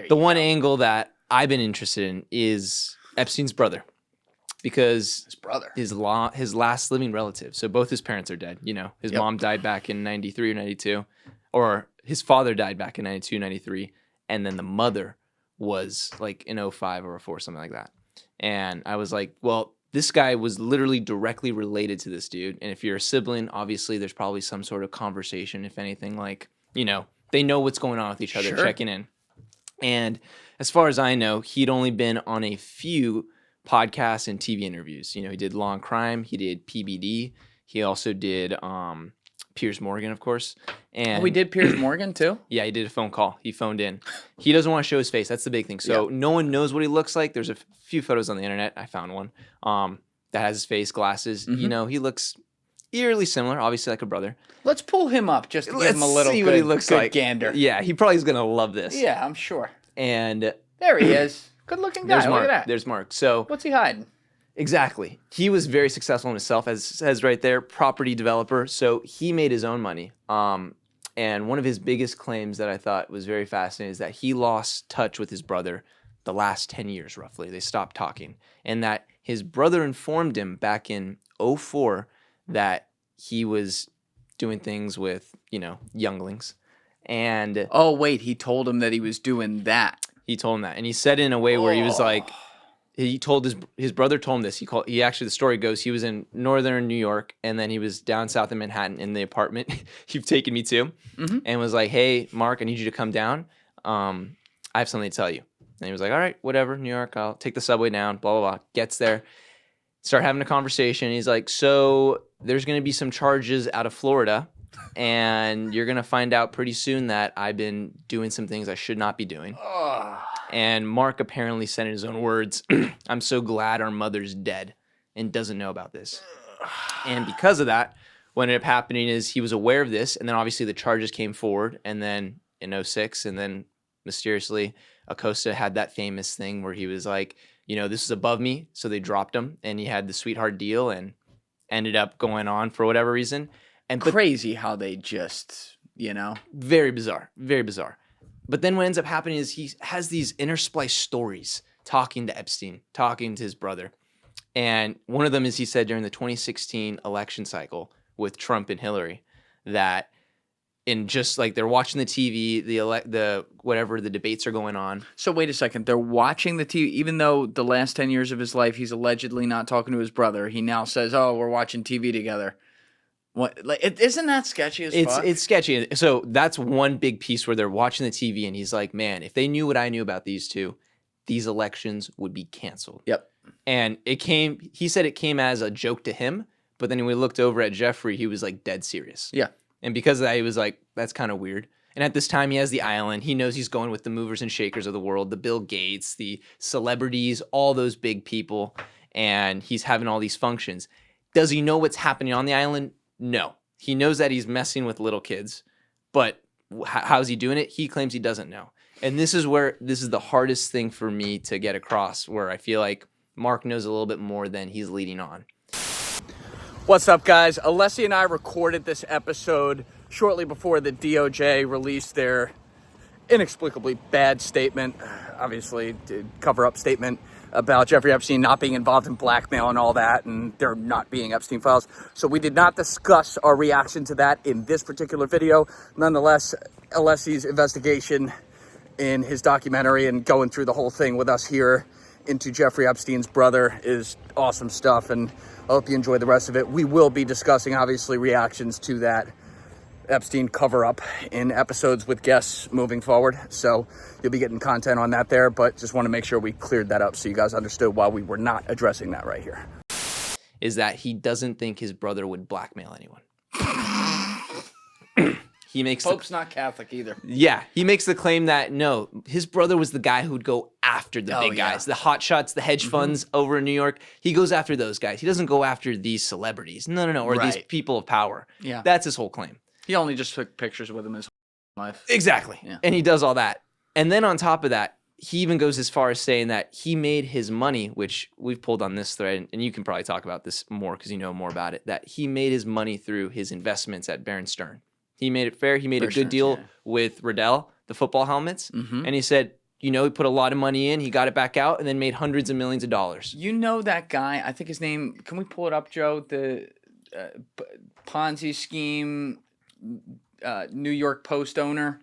The one angle that I've been interested in is Epstein's brother. Because his last living relative. So both his parents are dead. You know, his mom died back in 93 or 92. Or his father died back in 92, 93. And then the mother was like in 05 or 04, something like that. And I was like, well, this guy was literally directly related to this dude. And if you're a sibling, obviously there's probably some sort of conversation, if anything, like, you know, they know what's going on with each other, checking in. And as far as I know, he'd only been on a few podcasts and TV interviews. You know, he did Law and Crime, he did PBD, he also did Piers Morgan, of course. And we did Piers Morgan too? Yeah, he did a phone call. He phoned in. He doesn't want to show his face. That's the big thing. So no one knows what he looks like. There's a few photos on the internet. I found one that has his face, glasses. You know, he looks eerily similar, obviously like a brother. Let's pull him up just to give him a little see what he looks like. Gander. Yeah, he probably is going to love this. Yeah, I'm sure. And there he is. Good-looking guy. There's Mark. Look at that. There's Mark. So what's he hiding? Exactly. He was very successful in himself, as it says right there, property developer. So he made his own money. And one of his biggest claims that I thought was very fascinating is that he lost touch with his brother the last 10 years, roughly. They stopped talking. And that his brother informed him back in 04 that he was doing things with, you know, younglings. And oh, wait, he told him that he was doing that. He told him that. And he said it in a way where he was like, he told his brother told him this. He actually, the story goes, he was in northern New York and then he was down south in Manhattan in the apartment you've taken me to, and was like, hey, Mark, I need you to come down. I have something to tell you. And he was like, all right, whatever, New York, I'll take the subway down, blah, blah, blah. Gets there, start having a conversation. He's like, so there's going to be some charges out of Florida, and you're going to find out pretty soon that I've been doing some things I should not be doing. And Mark apparently said in his own words, I'm so glad our mother's dead and doesn't know about this. And because of that, what ended up happening is he was aware of this, and then obviously the charges came forward, and then in 06, and then mysteriously Acosta had that famous thing where he was like, you know, this is above me, so they dropped him, and he had the sweetheart deal and ended up going on for whatever reason. And crazy how they just, you know. Very bizarre, very bizarre. But then what ends up happening is he has these interspliced stories talking to Epstein, talking to his brother. And one of them is he said during the 2016 election cycle with Trump and Hillary that in just like they're watching the TV, the whatever the debates are going on. So wait a second, they're watching the TV, even though the last 10 years of his life he's allegedly not talking to his brother. He now says, "Oh, we're watching TV together." What? Like, isn't that sketchy as fuck? It's sketchy. So that's one big piece where they're watching the TV and he's like, man, if they knew what I knew about these two, these elections would be canceled. Yep. And he said it came as a joke to him, but then when we looked over at Jeffrey, he was like dead serious. Yeah. And because of that, he was like, that's kind of weird. And at this time, he has the island. He knows he's going with the movers and shakers of the world, the Bill Gates, the celebrities, all those big people, and he's having all these functions. Does he know what's happening on the island? No. He knows that he's messing with little kids, but how's he doing it? He claims he doesn't know. And this is the hardest thing for me to get across, where I feel like Mark knows a little bit more than he's leading on. What's up, guys? Alessi and I recorded this episode shortly before the DOJ released their inexplicably bad statement, obviously cover-up statement, about Jeffrey Epstein not being involved in blackmail and all that, and there not being Epstein files. So we did not discuss our reaction to that in this particular video. Nonetheless, Alessi's investigation in his documentary and going through the whole thing with us here into Jeffrey Epstein's brother is awesome stuff, and I hope you enjoy the rest of it. We will be discussing, obviously, reactions to that Epstein cover-up in episodes with guests moving forward, so you'll be getting content on that there, but just want to make sure we cleared that up so you guys understood why we were not addressing that right here. Is that he doesn't think his brother would blackmail anyone. He makes Pope's not Catholic either. Yeah, he makes the claim that no, his brother was the guy who'd go after the big guys, the hot shots, the hedge funds over in New York. He goes after those guys. He doesn't go after these celebrities. No, or these people of power. Yeah, that's his whole claim. He only just took pictures with him his whole life. Exactly. Yeah. And he does all that. And then on top of that, he even goes as far as saying that he made his money, which we've pulled on this thread, and you can probably talk about this more because you know more about it, that he made his money through his investments at Bear Stearns. He made it fair. He made a good deal with Riddell, the football helmets. And he said, he put a lot of money in, he got it back out, and then made hundreds of millions of dollars. You know that guy? I think his name. Can we pull it up, Joe? The Ponzi scheme, New York Post owner.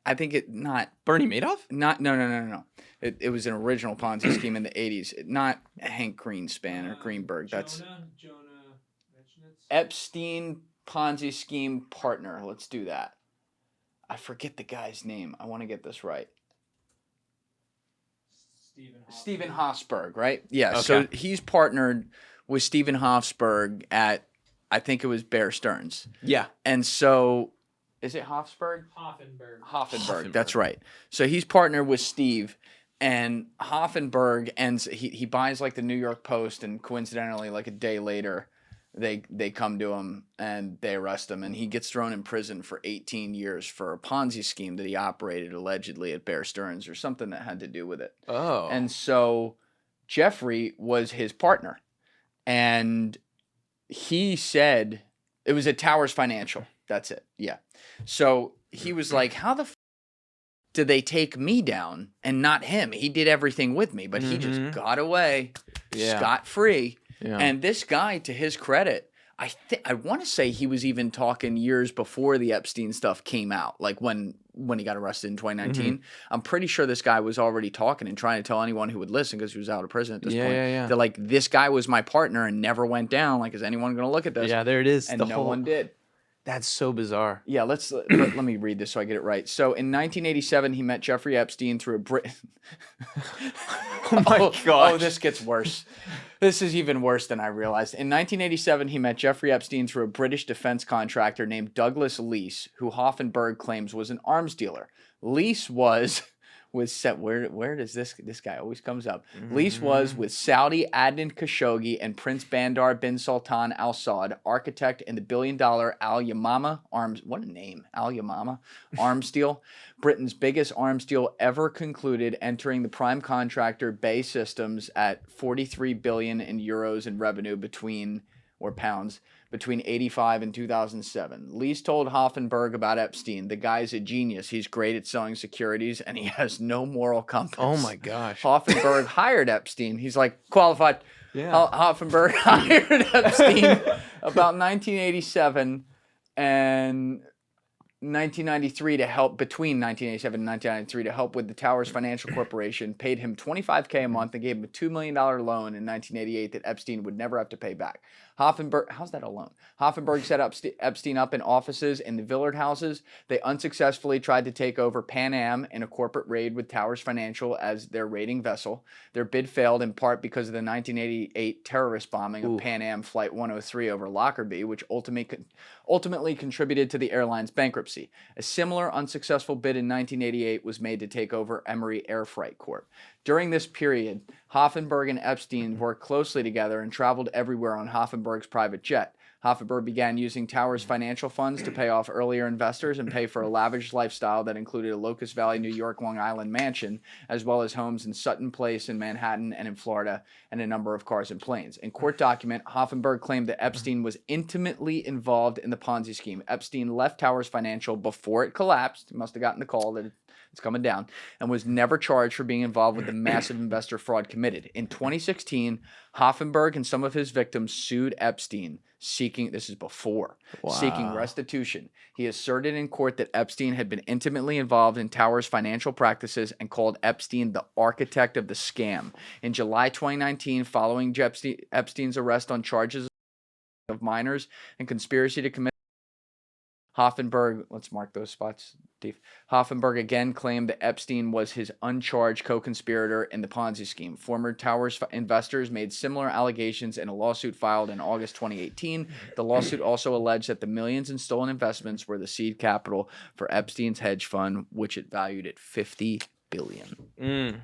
I think not Bernie Madoff? No. It was an original Ponzi scheme in the 80s. Not Hank Greenspan or Greenberg. That's Jonah Epstein Ponzi scheme partner. Let's do that. I forget the guy's name. I want to get this right. Stephen Hofsberg, right? Yeah. Okay. So he's partnered with Stephen Hofsberg at, I think it was Bear Stearns. Yeah. And so, is it Hofsberg? Hoffenberg. That's right. So he's partnered with Steve, and Hoffenberg ends. He buys like the New York Post, and coincidentally, like a day later, they come to him and they arrest him, and he gets thrown in prison for 18 years for a Ponzi scheme that he operated allegedly at Bear Stearns or something that had to do with it. Oh. And so Jeffrey was his partner, and he said it was at Towers Financial. That's it. Yeah. So he was like, how the did they take me down and not him? He did everything with me, but he just got away scot-free. Yeah. And this guy, to his credit, I want to say he was even talking years before the Epstein stuff came out, like when he got arrested in 2019. I'm pretty sure this guy was already talking and trying to tell anyone who would listen, because he was out of prison at this point. Yeah. They're like, this guy was my partner and never went down. Like, is anyone going to look at this? Yeah, there it is. And no one did. That's so bizarre. Yeah, let me read this so I get it right. So in 1987, he met Jeffrey Epstein through a Oh my gosh. Oh, this gets worse. This is even worse than I realized. In 1987, he met Jeffrey Epstein through a British defense contractor named Douglas Leese, who Hoffenberg claims was an arms dealer. Leese was set. Where does this guy always comes up? Leese was with Saudi Adnan Khashoggi and Prince Bandar bin Sultan Al Saud, architect in the billion-dollar Al Yamama arms. What a name, Al Yamama arms deal, Britain's biggest arms deal ever concluded, entering the prime contractor Bay Systems at 43 billion in euros in revenue pounds between 85 and 2007. Leese told Hoffenberg about Epstein. The guy's a genius. He's great at selling securities, and he has no moral compass. Oh my gosh. Hoffenberg hired Epstein. He's like, qualified. Yeah. Hoffenberg hired Epstein about 1987 and 1993 to help, between 1987 and 1993, to help with the Towers Financial Corporation, paid him $25K a month and gave him a $2 million loan in 1988 that Epstein would never have to pay back. Hoffenberg, how's that a loan? Hoffenberg set up Epstein up in offices in the Villard houses. They unsuccessfully tried to take over Pan Am in a corporate raid with Towers Financial as their raiding vessel. Their bid failed in part because of the 1988 terrorist bombing of Pan Am Flight 103 over Lockerbie, which ultimately contributed to the airline's bankruptcy. A similar unsuccessful bid in 1988 was made to take over Emory Air Freight Corp. During this period, Hoffenberg and Epstein worked closely together and traveled everywhere on Hoffenberg's private jet. Hoffenberg began using Towers financial funds to pay off earlier investors and pay for a lavish lifestyle that included a Locust Valley, New York, Long Island mansion, as well as homes in Sutton Place in Manhattan and in Florida, and a number of cars and planes. In court document, Hoffenberg claimed that Epstein was intimately involved in the Ponzi scheme. Epstein left Towers Financial before it collapsed. He must have gotten the call that it's coming down, and was never charged for being involved with the massive investor fraud committed. In 2016, Hoffenberg and some of his victims sued Epstein, seeking restitution. He asserted in court that Epstein had been intimately involved in Towers' financial practices and called Epstein the architect of the scam. In July 2019, following Epstein's arrest on charges of minors and conspiracy to commit, Hoffenberg, let's mark those spots, Steve. Hoffenberg again claimed that Epstein was his uncharged co-conspirator in the Ponzi scheme. Former Towers investors made similar allegations in a lawsuit filed in August 2018. The lawsuit also alleged that the millions in stolen investments were the seed capital for Epstein's hedge fund, which it valued at $50 billion.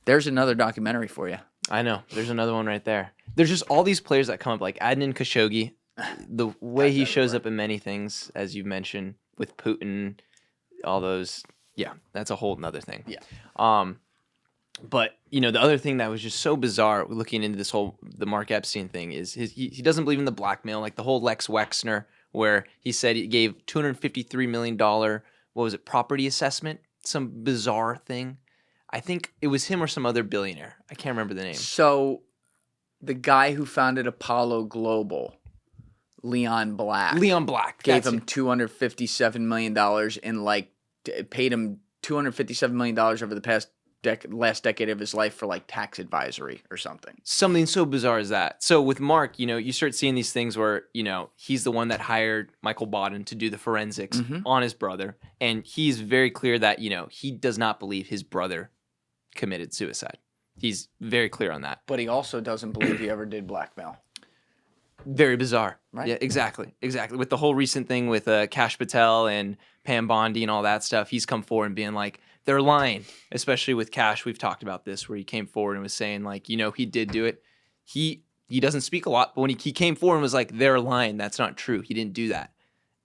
There's another documentary for you. I know. There's another one right there. There's just all these players that come up, like Adnan Khashoggi. The way he shows up in many things, as you mentioned, with Putin, all those, yeah, that's a whole nother thing. Yeah. But, you know, the other thing that was just so bizarre looking into the Mark Epstein thing is he doesn't believe in the blackmail, like the whole Lex Wexner, where he said he gave $253 million, what was it, property assessment, some bizarre thing. I think it was him or some other billionaire. I can't remember the name. So the guy who founded Apollo Global, Leon Black, gave him $257 million paid him $257 million over the past last decade of his life for like tax advisory or something. Something so bizarre as that. So with Mark, you start seeing these things where, he's the one that hired Michael Bodden to do the forensics on his brother. And he's very clear that, he does not believe his brother committed suicide. He's very clear on that. But he also doesn't believe he ever did blackmail. Very bizarre. Right. Yeah, exactly. With the whole recent thing with Cash Patel and Pam Bondi and all that stuff, he's come forward and being like, they're lying. Especially with Cash, we've talked about this, where he came forward and was saying like, he did do it. He doesn't speak a lot, but when he came forward and was like, they're lying, that's not true. He didn't do that.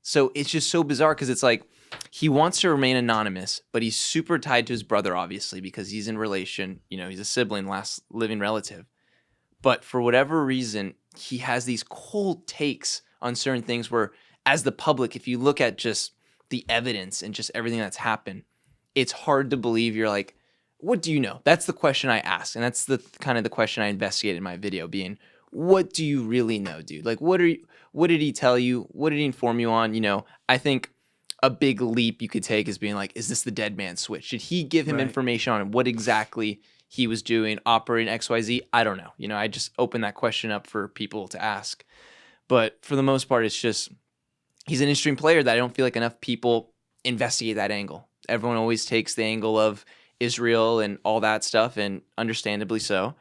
So it's just so bizarre because it's like, he wants to remain anonymous, but he's super tied to his brother, obviously, because he's in relation. He's a sibling, last living relative. But for whatever reason, he has these cold takes on certain things where, as the public, if you look at just the evidence and just everything that's happened, it's hard to believe. You're like, what do you know? That's the question I ask. And that's the kind of the question I investigated in my video, being, what do you really know, dude? Like, what did he tell you? What did he inform you on? I think a big leap you could take is being like, is this the dead man's switch? Did he give him information on what exactly he was doing, operating XYZ? I don't know. I just opened that question up for people to ask. But for the most part, it's just, he's an interesting player that I don't feel like enough people investigate that angle. Everyone always takes the angle of Israel and all that stuff, and understandably so.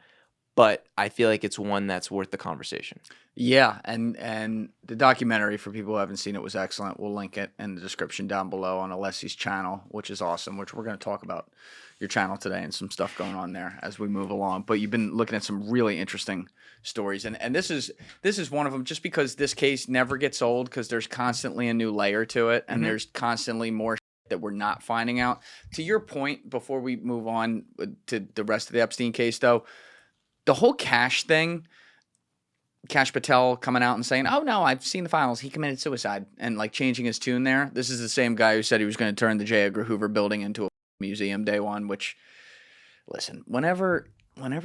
But I feel like it's one that's worth the conversation. Yeah, and the documentary, for people who haven't seen it, was excellent. We'll link it in the description down below on Alessi's channel, which is awesome, which we're going to talk about your channel today and some stuff going on there as we move along. But you've been looking at some really interesting stories, and this is one of them, just because this case never gets old, because there's constantly a new layer to it, and there's constantly more that we're not finding out. To your point, before we move on to the rest of the Epstein case, though, the whole Cash thing, Cash Patel coming out and saying, oh, no, I've seen the files, he committed suicide, and like changing his tune there. This is the same guy who said he was going to turn the J. Edgar Hoover building into a museum day one, which, listen, whenever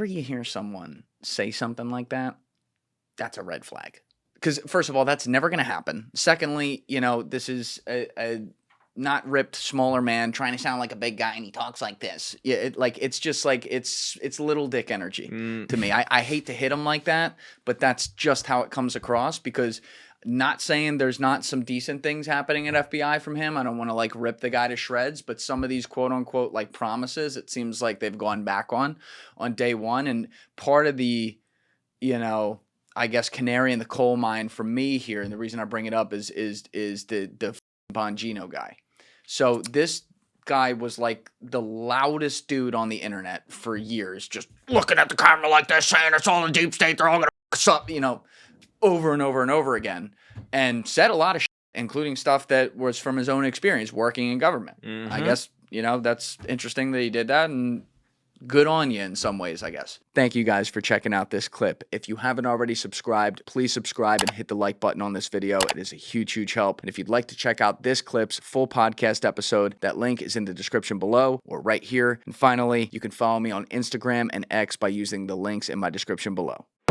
you hear someone say something like that, that's a red flag. Because first of all, that's never going to happen. Secondly, this is a not ripped, smaller man trying to sound like a big guy, and he talks like this. Yeah, it's just like it's little dick energy to me. I hate to hit him like that, but that's just how it comes across. Because, not saying there's not some decent things happening at FBI from him. I don't want to like rip the guy to shreds, but some of these quote unquote like promises, it seems like they've gone back on day one. And part of the, I guess, canary in the coal mine for me here, and the reason I bring it up is the Bongino guy. So this guy was like the loudest dude on the internet for years, just looking at the camera like this, saying it's all a deep state, they're all gonna f us up, over and over and over again, and said a lot of shit, including stuff that was from his own experience working in government. I guess, that's interesting that he did that, and good on you in some ways, I guess. Thank you guys for checking out this clip. If you haven't already subscribed, please subscribe and hit the like button on this video. It is a huge, huge help. And if you'd like to check out this clip's full podcast episode, that link is in the description below or right here. And finally, you can follow me on Instagram and X by using the links in my description below.